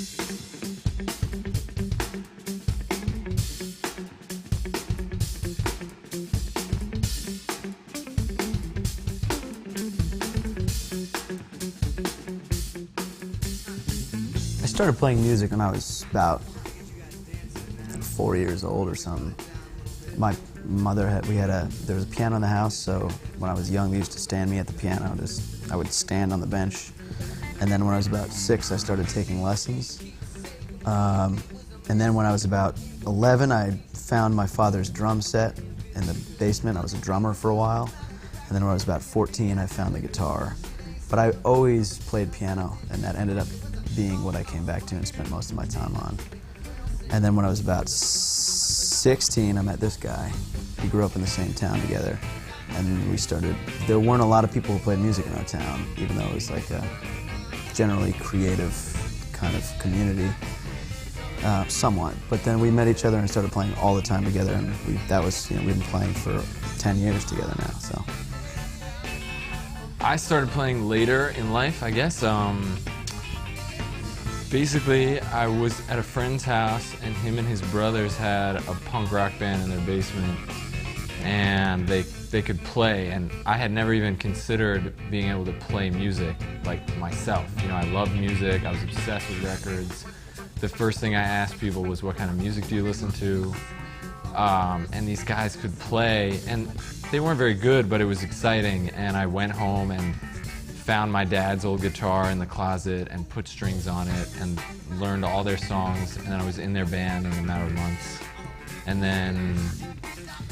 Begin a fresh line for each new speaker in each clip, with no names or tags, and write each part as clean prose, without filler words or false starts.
I started playing music when I was about 4 years old or something. My mother there was a piano in the house, so when I was young, they used to stand me at the piano. I would stand on the bench. And then when I was about 6, I started taking lessons. And then when I was about 11, I found my father's drum set in the basement. I was a drummer for a while. And then when I was about 14, I found the guitar. But I always played piano, and that ended up being what I came back to and spent most of my time on. And then when I was about 16, I met this guy. We grew up in the same town together, and we started. There weren't a lot of people who played music in our town, even though it was like a generally creative kind of community, somewhat. But then we met each other and started playing all the time together, and we've been playing for 10 years together now. So
I started playing later in life, I guess. Basically, I was at a friend's house, and him and his brothers had a punk rock band in their basement, and they could play, and I had never even considered being able to play music like myself. You know, I loved music, I was obsessed with records. The first thing I asked people was, what kind of music do you listen to? And these guys could play, and they weren't very good, but it was exciting, and I went home and found my dad's old guitar in the closet and put strings on it and learned all their songs, and then I was in their band in a matter of months. And then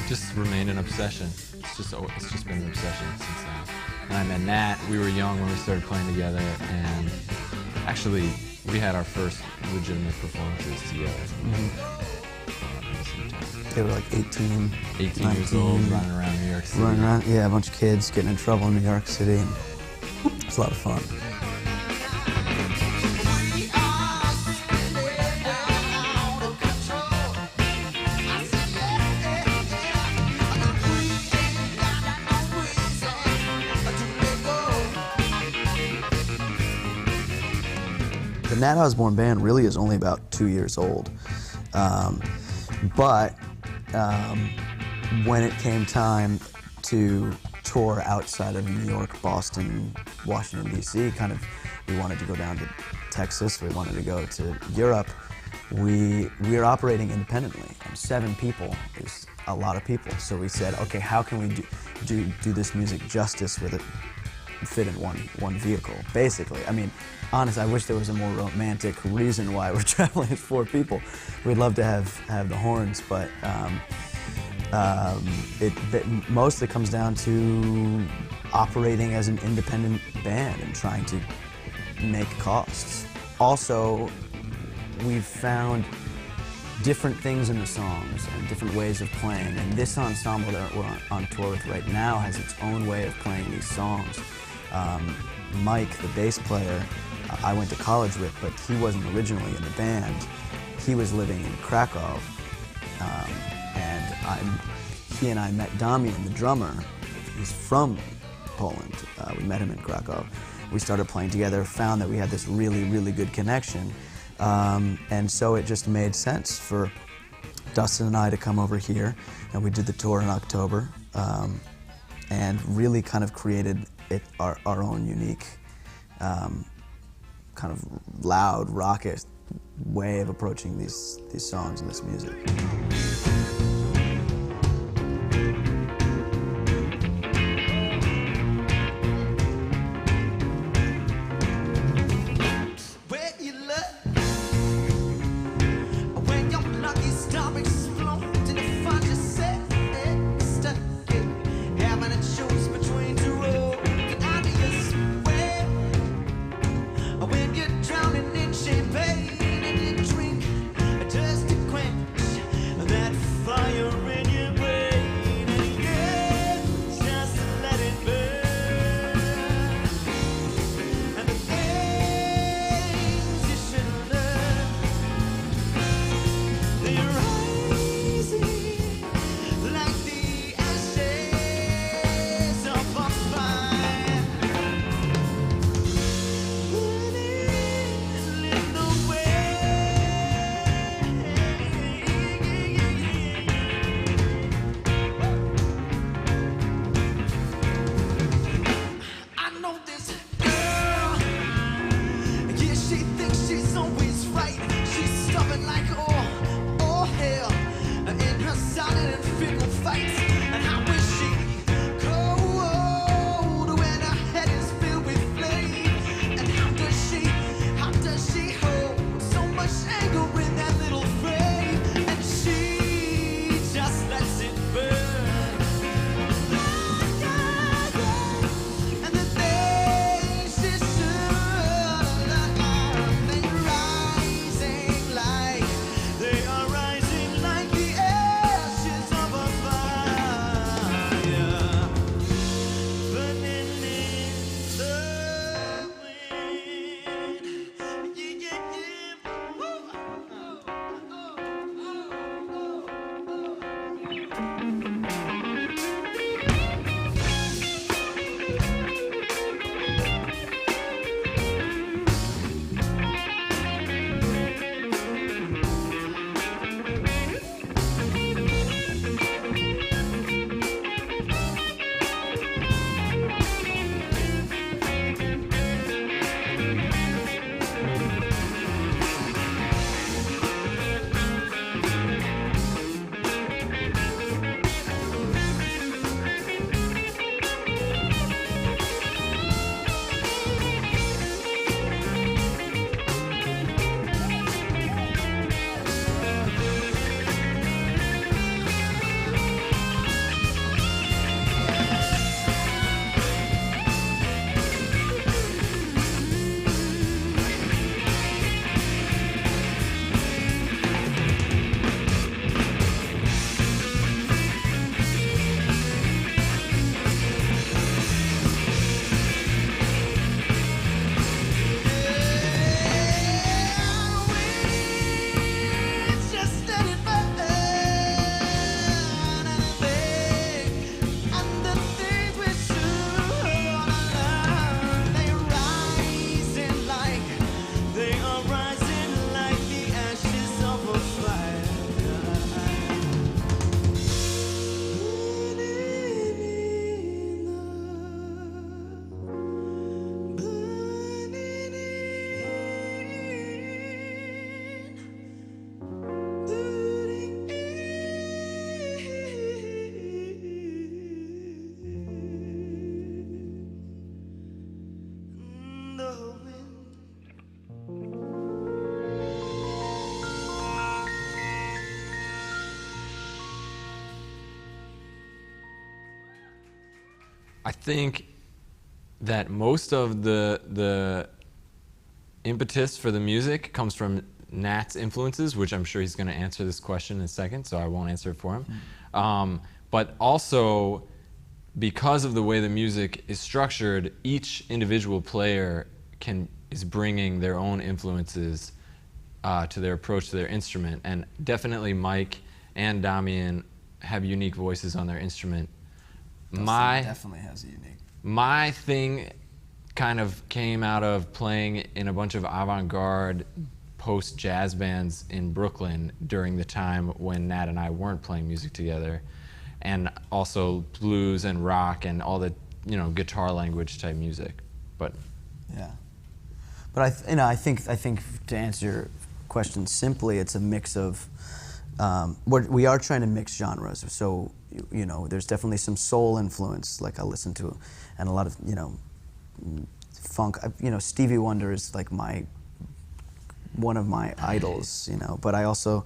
just remained an obsession. It's just been an obsession since then. And I met Nat. We were young when we started playing together, and actually we had our first legitimate performances together.
They were like 18
years
19,
old, running around New York City.
Running around, yeah, a bunch of kids getting in trouble in New York City. It's a lot of fun. The Nat Osborn band really is only about 2 years old. But when it came time to tour outside of New York, Boston, Washington, D.C., we wanted to go down to Texas, we wanted to go to Europe, we are operating independently. And 7 people is a lot of people. So we said, okay, how can we do this music justice with it fit in one vehicle, basically. I mean, honestly, I wish there was a more romantic reason why we're traveling as 4 people. We'd love to have the horns, but it mostly comes down to operating as an independent band and trying to make costs. Also, we've found different things in the songs and different ways of playing, and this ensemble that we're on tour with right now has its own way of playing these songs. Mike, the bass player, I went to college with, but he wasn't originally in the band. He was living in Krakow, and he and I met Damian, the drummer. He's from Poland. We met him in Krakow. We started playing together, found that we had this really, really good connection, and so it just made sense for Dustin and I to come over here, and we did the tour in October, and really kind of created our own unique, kind of loud, raucous way of approaching these songs and this music.
Champagne and you drink just to quench that running in fickle fights. And how is she cold when her head is filled with flame? And how does she hold so much anger in that little frame? And she just lets it burn. And the things she should have learned, they're rising like the ashes of a fire, burning in the wind. Yeah, yeah, yeah. Woo. Just let it burn, and the things we should learn, they're rising like the ashes of a fire.
I think that most of the impetus for the music comes from Nat's influences, which I'm sure he's going to answer this question in a second, so I won't answer it for him. But also, because of the way the music is structured, each individual player is bringing their own influences to their approach to their instrument. And definitely Mike and Damian have unique voices on their instrument.
Dustin definitely has a unique.
My thing kind of came out of playing in a bunch of avant-garde post-jazz bands in Brooklyn during the time when Nat and I weren't playing music together, and also blues and rock and all the guitar language type music. But
yeah, but I think to answer your question simply, it's a mix of we are trying to mix genres. So there's definitely some soul influence, like I listen to, and a lot of funk. Stevie Wonder is like one of my idols. But I also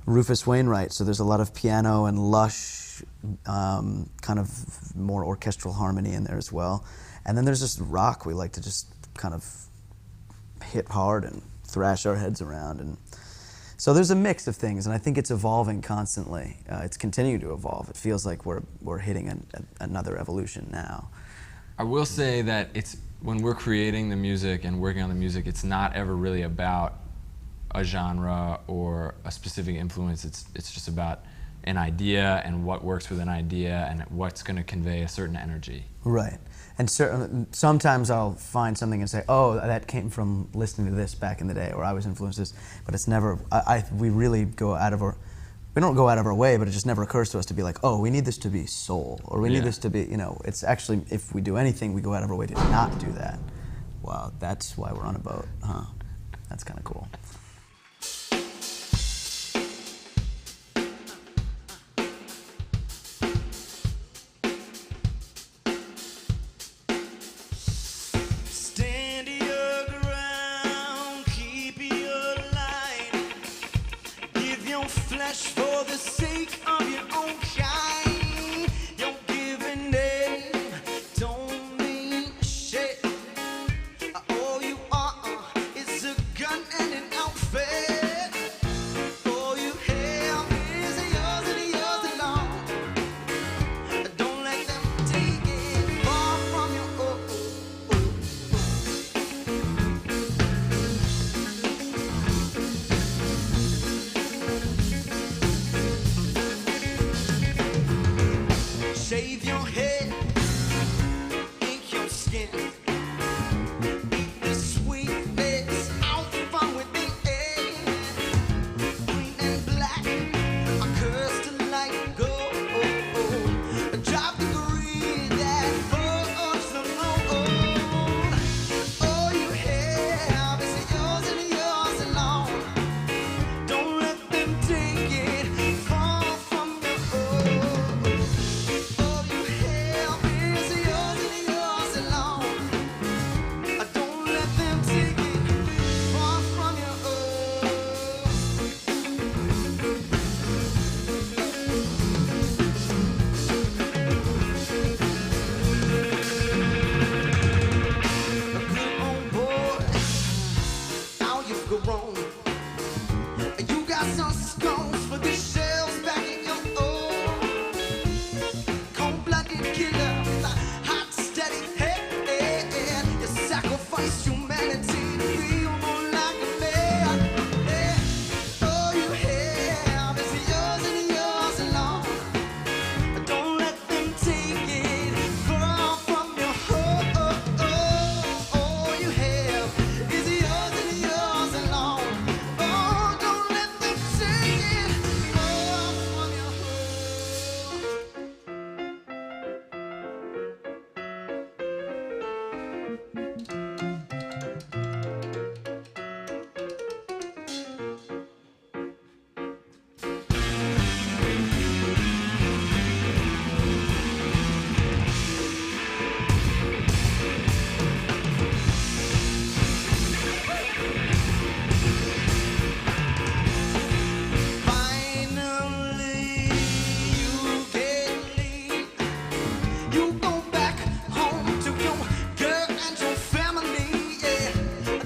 Rufus Wainwright. So there's a lot of piano and lush, kind of more orchestral harmony in there as well. And then there's just rock. We like to just kind of hit hard and thrash our heads around, and so there's a mix of things, and I think it's evolving constantly. It's continuing to evolve. It feels like we're hitting another evolution now.
I will say that when we're creating the music and working on the music, it's not ever really about a genre or a specific influence. It's just about an idea and what works with an idea and what's going to convey a certain energy.
Right. And sometimes I'll find something and say, oh, that came from listening to this back in the day, or I was influenced this, but it's never, we really go out of our, we don't go out of our way, but it just never occurs to us to be like, oh, we need this to be soul, or we need this to be, it's actually, if we do anything, we go out of our way to not do that. Wow, that's why we're on a boat, huh? That's kind of cool.
flesh for the sake of your own kind. Your given name don't mean shit. All you are is a gun and an outfit. All you have is yours and yours alone. Don't let them take it far from you. Shave your head, ink your skin. Eat the sweetness out from within. Green and black are cursed like gold. Drop the greed that falls alone. All you have is yours and yours alone. Don't let them take it far from you. All you have is yours and yours alone. Don't let them take it far from you. Good old boy, now you've grown. You got some scones for the shells back in your own. Cold-blooded killer, hot, steady head. You sacrifice humanity to feel more like a man. All you have is yours and yours alone. Don't let them take it far from your heart. All you have is yours and yours alone. Oh, don't let them take it far from your Finally, you get leave. You go back home to your girl and your family. Yeah,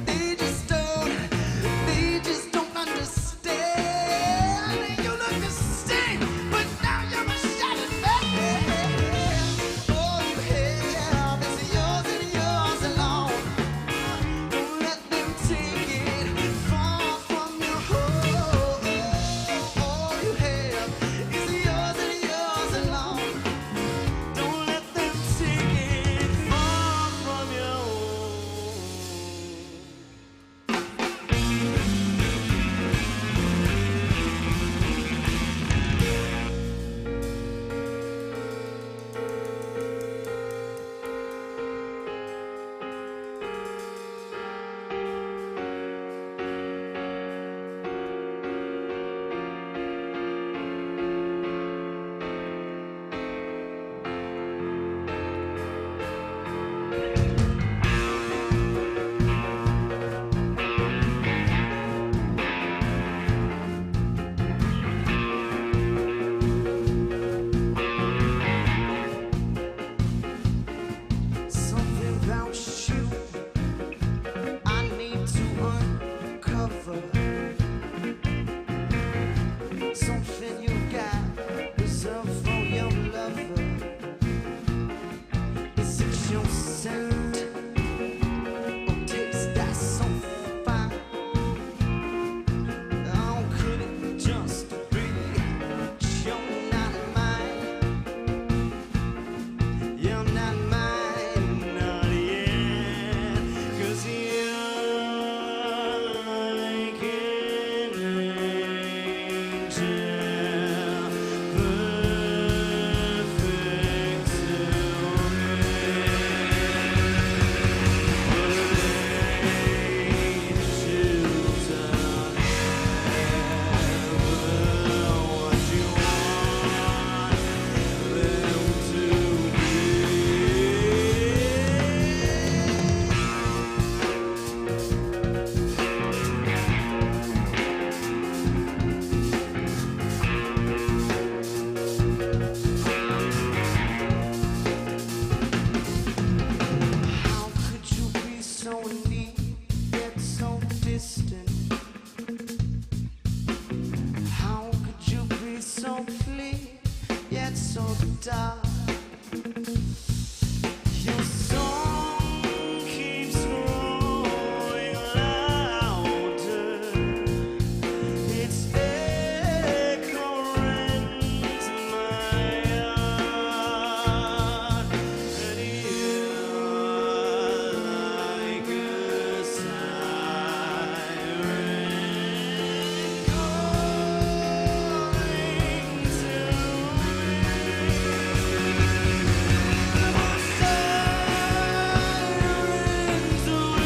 they just don't understand. You look the same, but now you're a shattered man. All you have is yours and yours alone. Don't let them take it far from your home. All you have is yours and yours alone. Don't let them take it far from you. Something about you I need to uncover. Something you got reserved for your lover. Is it your scent or taste that's so fine? How could it just be you're not mine? You're not mine, not yet. 'Cause you're like it. side. Your song keeps growing louder. Its echo rings my heart, and you are like a siren calling to sirens will leave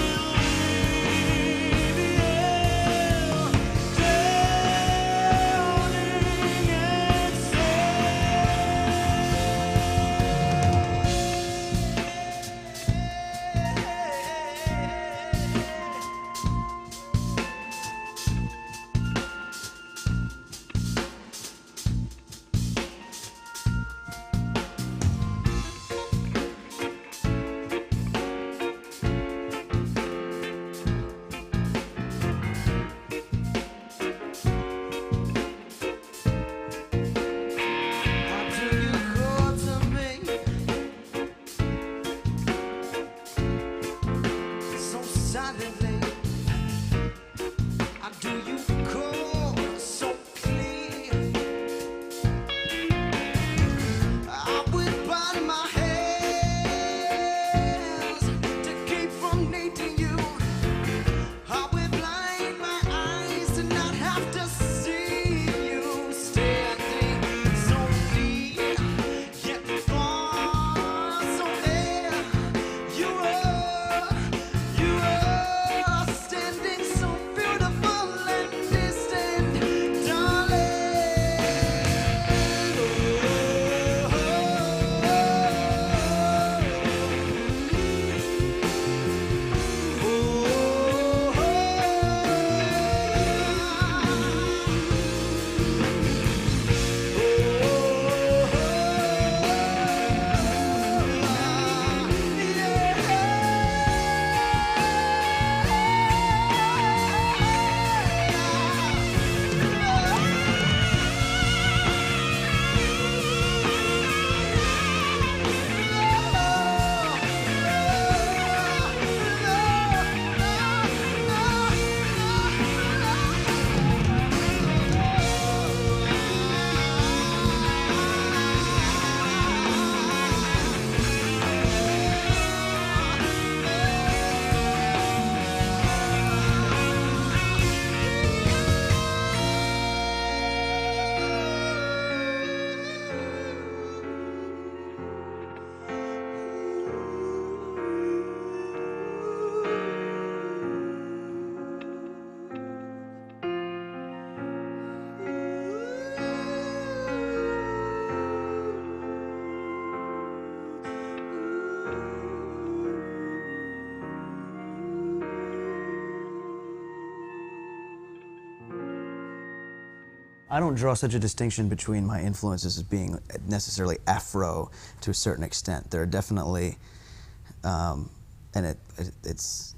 I don't draw such a distinction between my influences as being necessarily Afro to a certain extent. There are definitely, and it's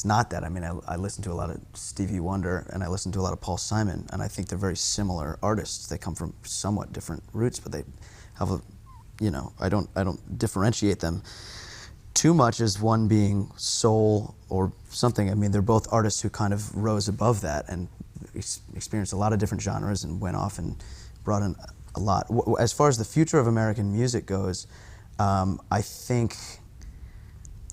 not that. I mean, I listen to a lot of Stevie Wonder and I listen to a lot of Paul Simon, and I think they're very similar artists. They come from somewhat different roots, but they have a, you know, I don't differentiate them too much as one being soul or something. I mean, they're both artists who kind of rose above that and experienced a lot of different genres and went off and brought in a lot. As far as the future of American music goes, I think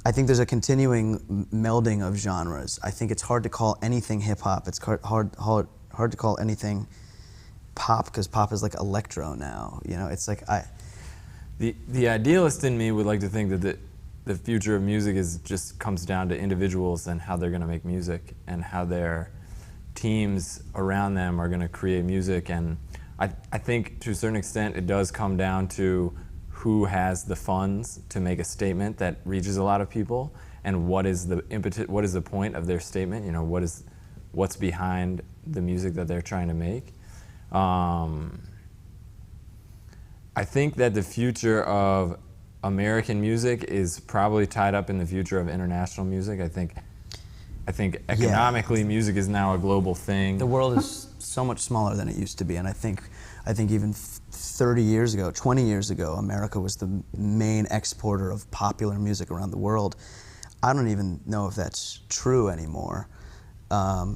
there's a continuing melding of genres. I think it's hard to call anything hip hop. It's hard to call anything pop, because pop is like electro now. You know, it's like
The idealist in me would like to think that the future of music just comes down to individuals and how they're going to make music and how their teams around them are going to create music. And I think to a certain extent it does come down to who has the funds to make a statement that reaches a lot of people, and what is the impetus, what is the point of their statement, you know, what's behind the music that they're trying to make. I think that the future of American music is probably tied up in the future of international music. I think economically, music is now a global thing.
The world is so much smaller than it used to be, and I think I think even 30 years ago, 20 years ago, America was the main exporter of popular music around the world. I don't even know if that's true anymore.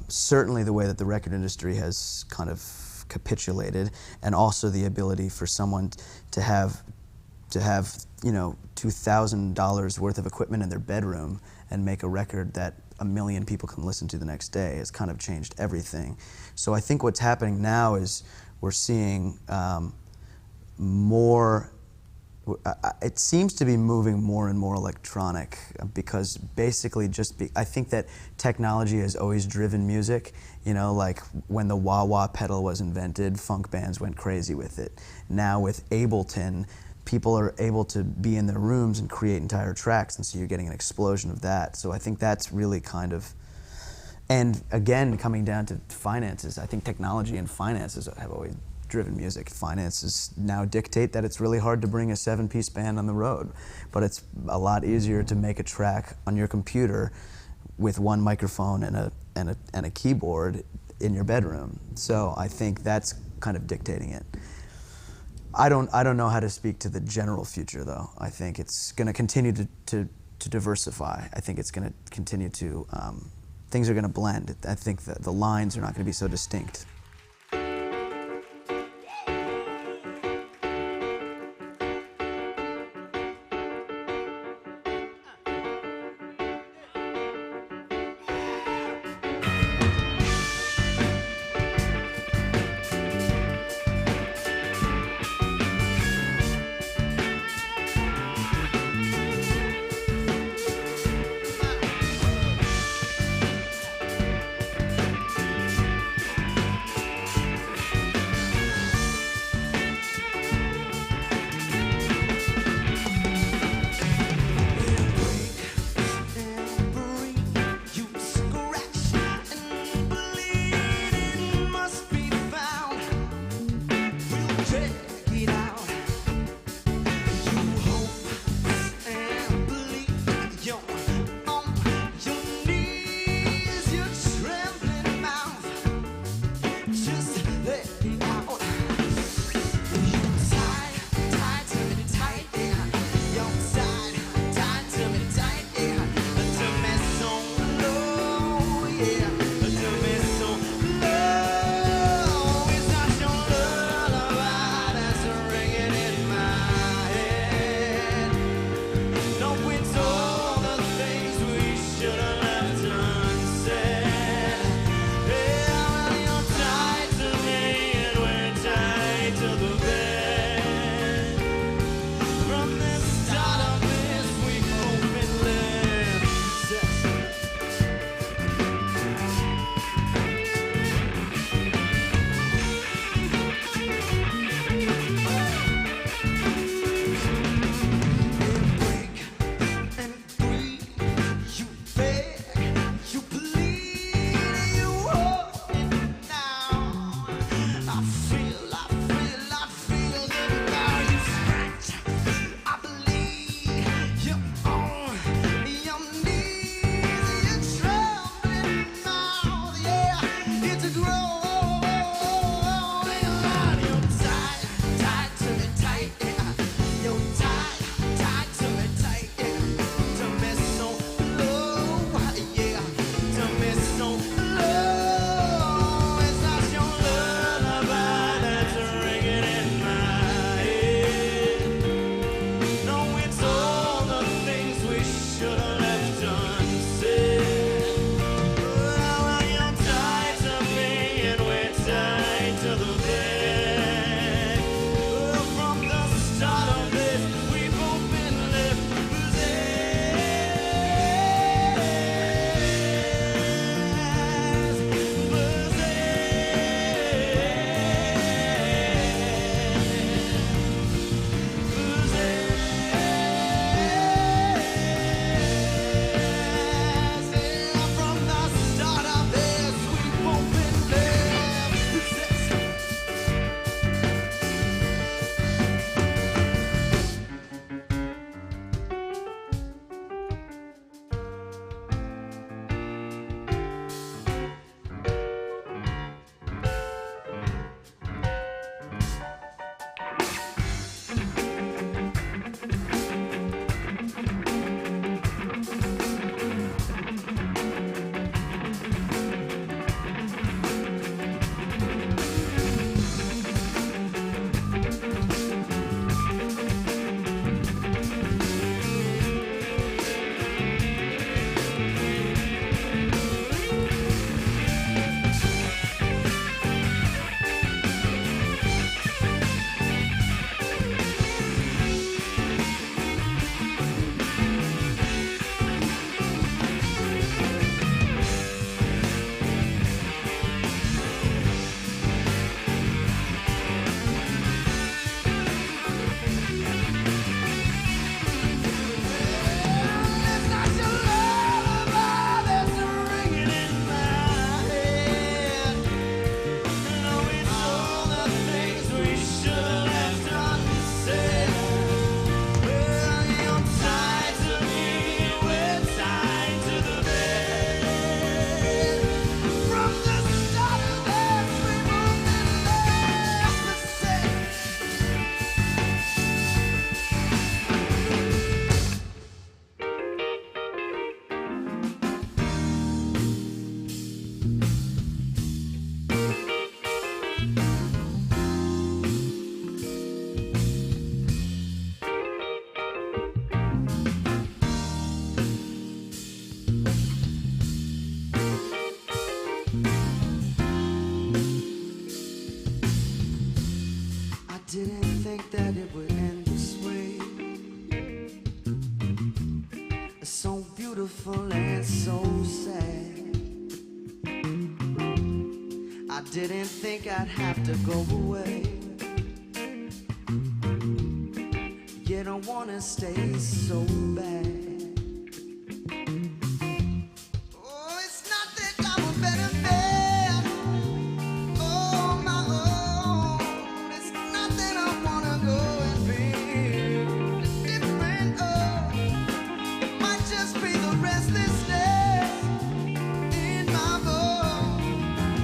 Certainly the way that the record industry has kind of capitulated, and also the ability for someone to have you know, $2,000 worth of equipment in their bedroom and make a record that 1 million people can listen to the next day has kind of changed everything. So I think what's happening now is we're seeing more, it seems to be moving more and more electronic, because basically I think that technology has always driven music. You know, like when the wah-wah pedal was invented, funk bands went crazy with it. Now with Ableton, people are able to be in their rooms and create entire tracks, and so you're getting an explosion of that. So I think that's really kind of, and again, coming down to finances, I think technology and finances have always driven music. Finances now dictate that it's really hard to bring a 7-piece band on the road, but it's a lot easier to make a track on your computer with one microphone and a keyboard in your bedroom. So I think that's kind of dictating it. I don't know how to speak to the general future, though. I think it's going to continue to diversify. I think it's going to continue to, things are going to blend. I think that the lines are not going to be so distinct.
I didn't think I'd have to go away. Yet I wanna stay so bad. Oh, it's not that I'm a better man. Oh, my own. It's not that I wanna go and be different. Oh, it might just be the restlessness in my bones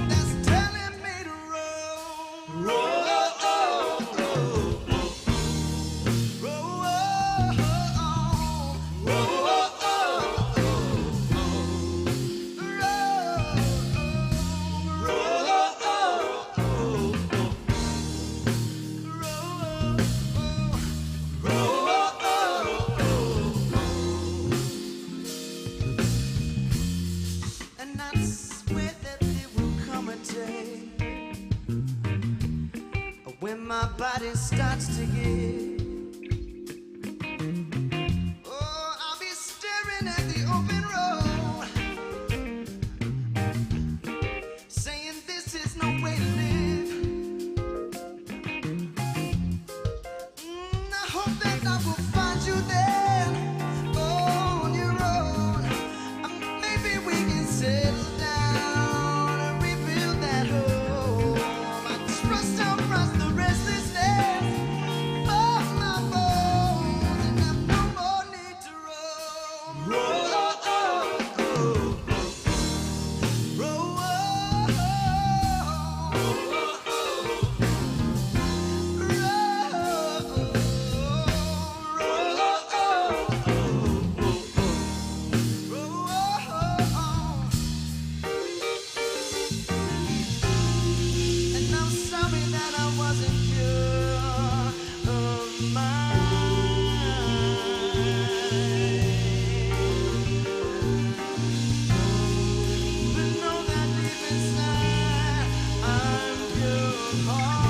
that's telling me to roll, roll. And I swear that there will come a day when my body starts to give. Oh, I'll be staring at the open road, saying this is no way to live. I hope that I will find you there, on your own. Maybe we can settle down and rebuild that home. I trust the restlessness of my bones, and have no more need to roam. Roll, and I'm sorry that I wasn't pure of mind. But know that deep inside I'm pure of heart.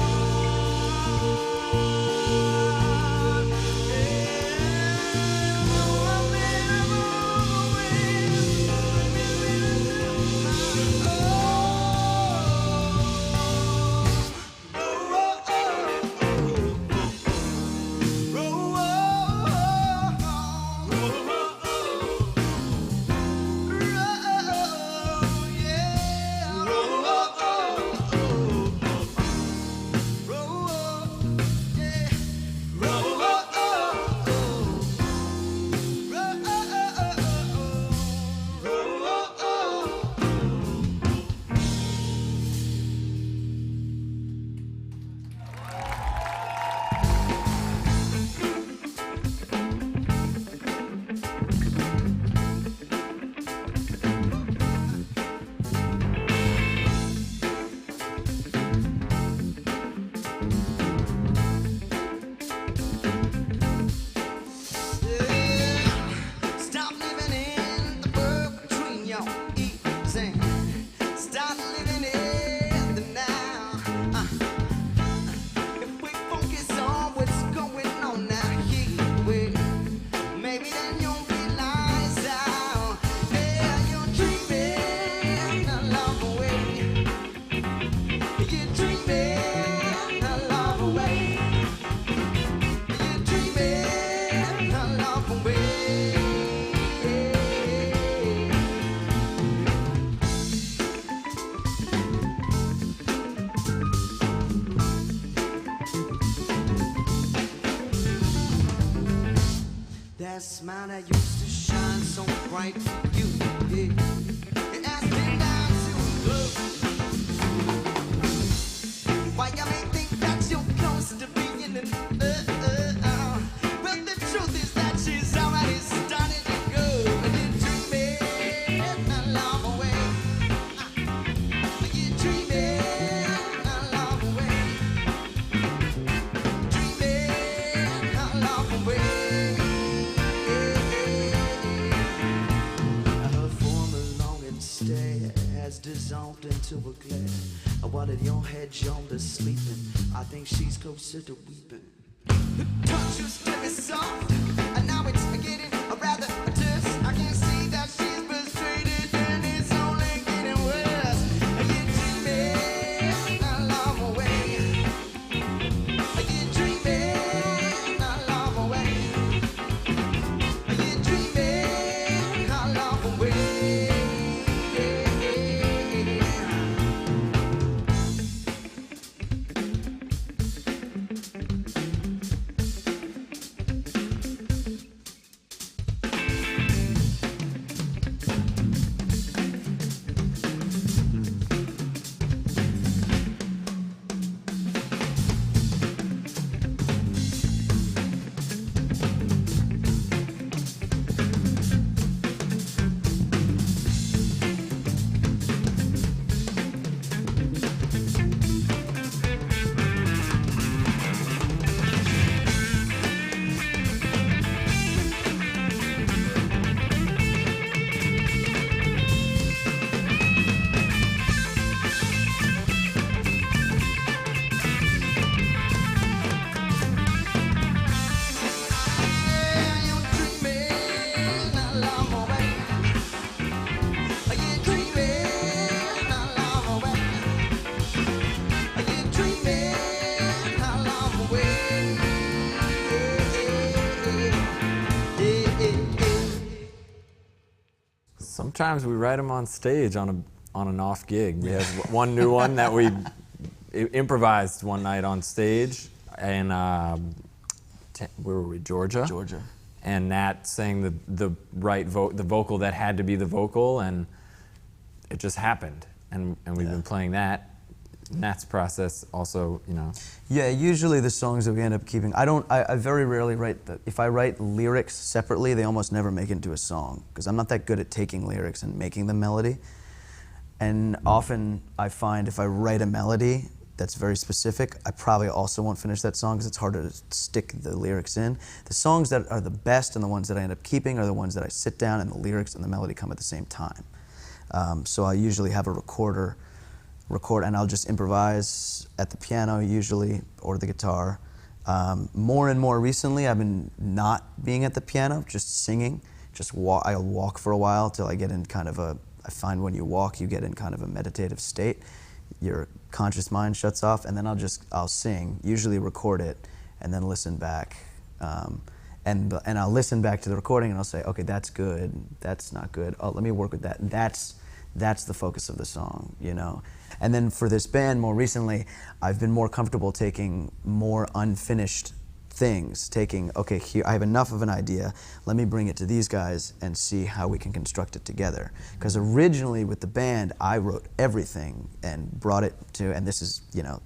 Yeah, I'm better Stop living in the world between your ears and start living in the now. If we focus on what's going on now here, maybe then you'll realize how, yeah, you're dreaming a long way. You're dreaming a long way. You're dreaming a long way. That smile that used to shine so bright for you, yeah. It has been down to look. Why you may think that you're close to being in well, the truth is that she's already started to go. And you're dreaming a long way. You're dreaming a long way. Dreaming a long way. Her former longing stare has dissolved into a glare. While in your head yonder sleeping, I think she's closer to weeping. The touch used to be soft, and now it's getting rather terse. I can see that she's frustrated, and it's only getting worse. You're dreaming
times we write them on stage on an off gig. We have one new one that we improvised one night on stage, and where were we? Georgia.
Georgia.
And Nat sang the vocal that had to be the vocal, and it just happened. And we've been playing that. Nat's process also, you know.
Yeah, usually the songs that we end up keeping, I very rarely write, if I write lyrics separately, they almost never make it into a song, because I'm not that good at taking lyrics and making them melody. And often I find if I write a melody that's very specific, I probably also won't finish that song because it's harder to stick the lyrics in. The songs that are the best and the ones that I end up keeping are the ones that I sit down and the lyrics and the melody come at the same time. So I usually have a record, and I'll just improvise at the piano usually, or the guitar. More and more recently, I've been not being at the piano, just singing. I'll walk for a while till I get in kind of I find when you walk, you get in kind of a meditative state. Your conscious mind shuts off, and then I'll sing, usually record it, and then listen back. And I'll listen back to the recording, and I'll say, okay, that's good, that's not good. Oh, let me work with that. That's the focus of the song, you know. And then for this band, more recently, I've been more comfortable taking more unfinished things. Okay, here, I have enough of an idea, let me bring it to these guys and see how we can construct it together. Because originally with the band, I wrote everything and brought it to, and this is, you know,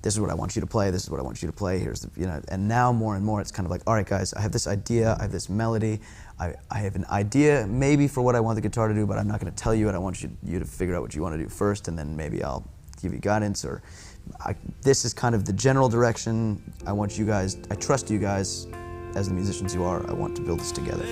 this is what I want you to play, this is what I want you to play, here's the, you know, and now more and more it's kind of like, all right guys, I have this idea, I have this melody, I have an idea maybe for what I want the guitar to do, but I'm not going to tell you it. I want you to figure out what you want to do first, and then maybe I'll give you guidance, or this is kind of the general direction. I trust you guys as the musicians you are. I want to build this together.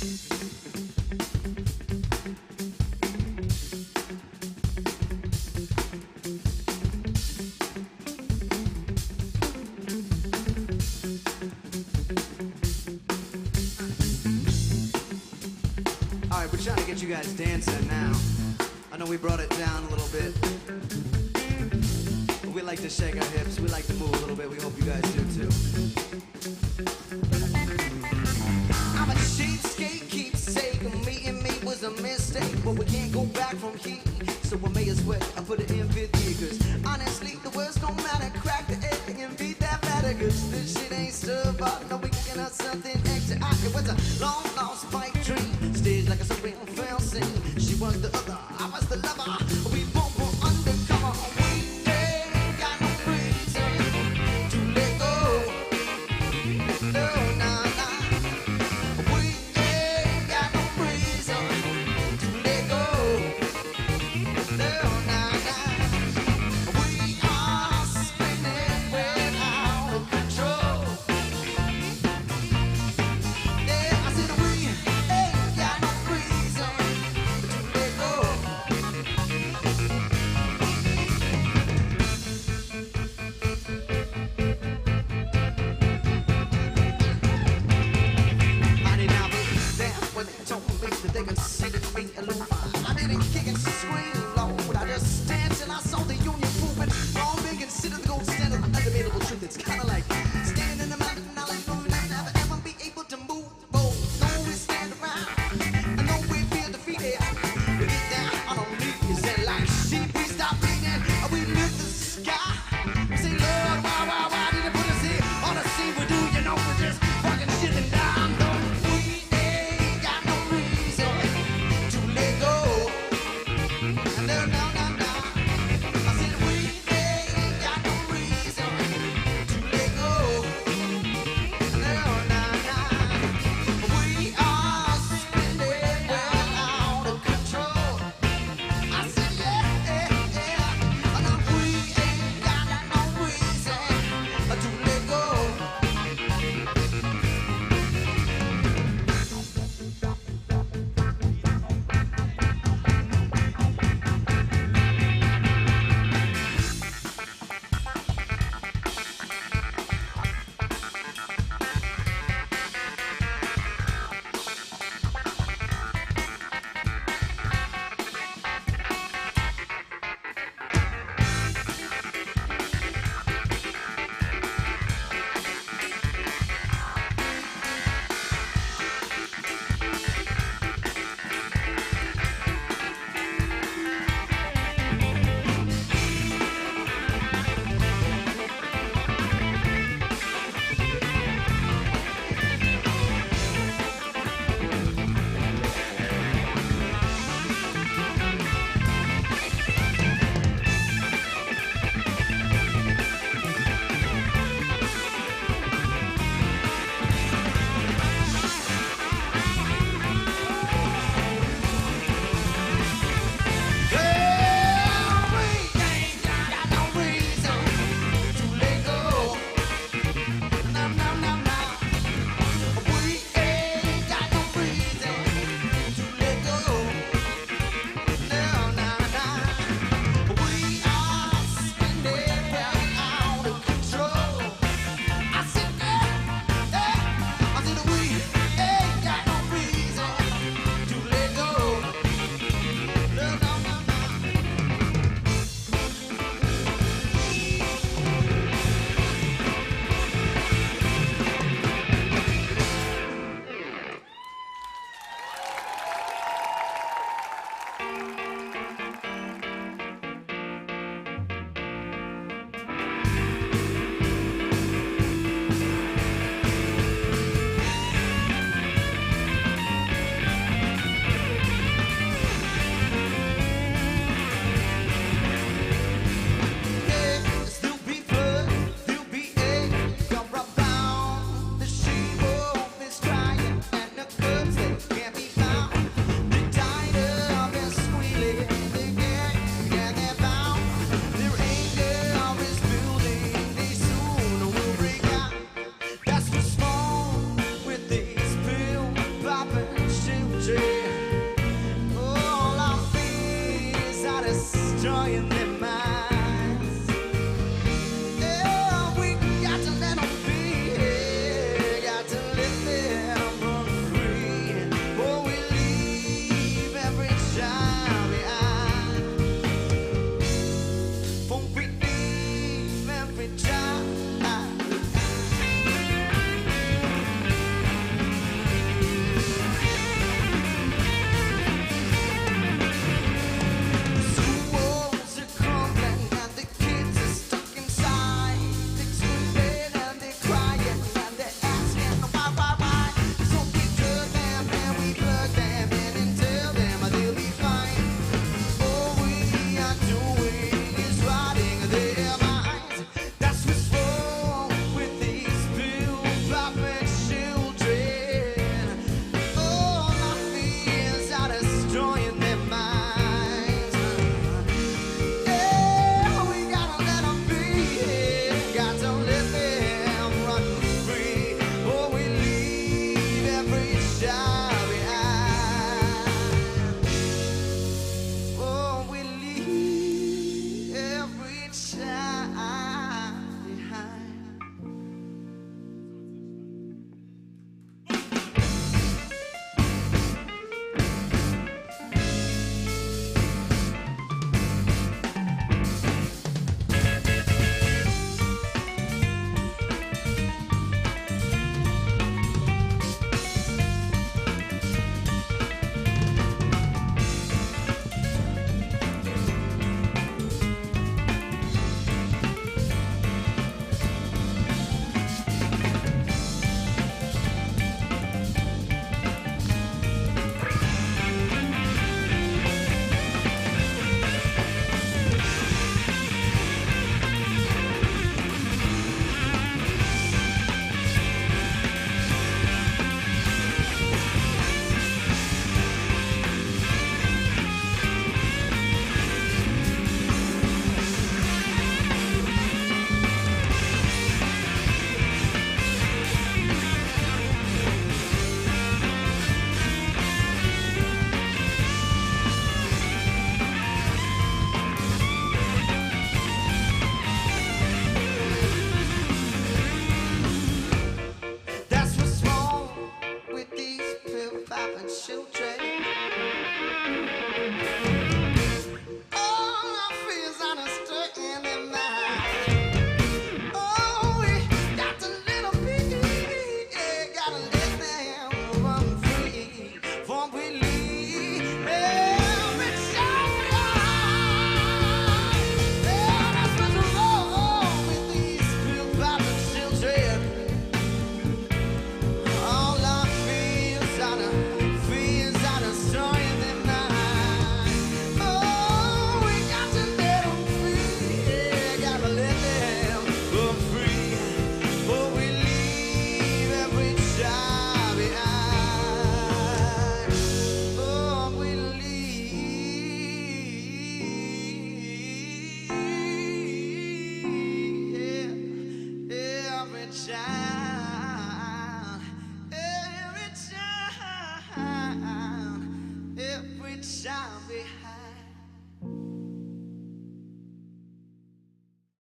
Alright, we're trying to get you guys dancing now. I know we brought it down a little bit. But we like to shake our hips, we like to move a little bit, we hope you guys do too. I'm a cheapskate, keepsake, me and me was a mistake, but we can't go back from here, so we may as well I put it in fifth gear, cause honestly the words don't matter, crack the egg and beat that batter, cause this shit ain't stuff, I know we can have something extra. It was a long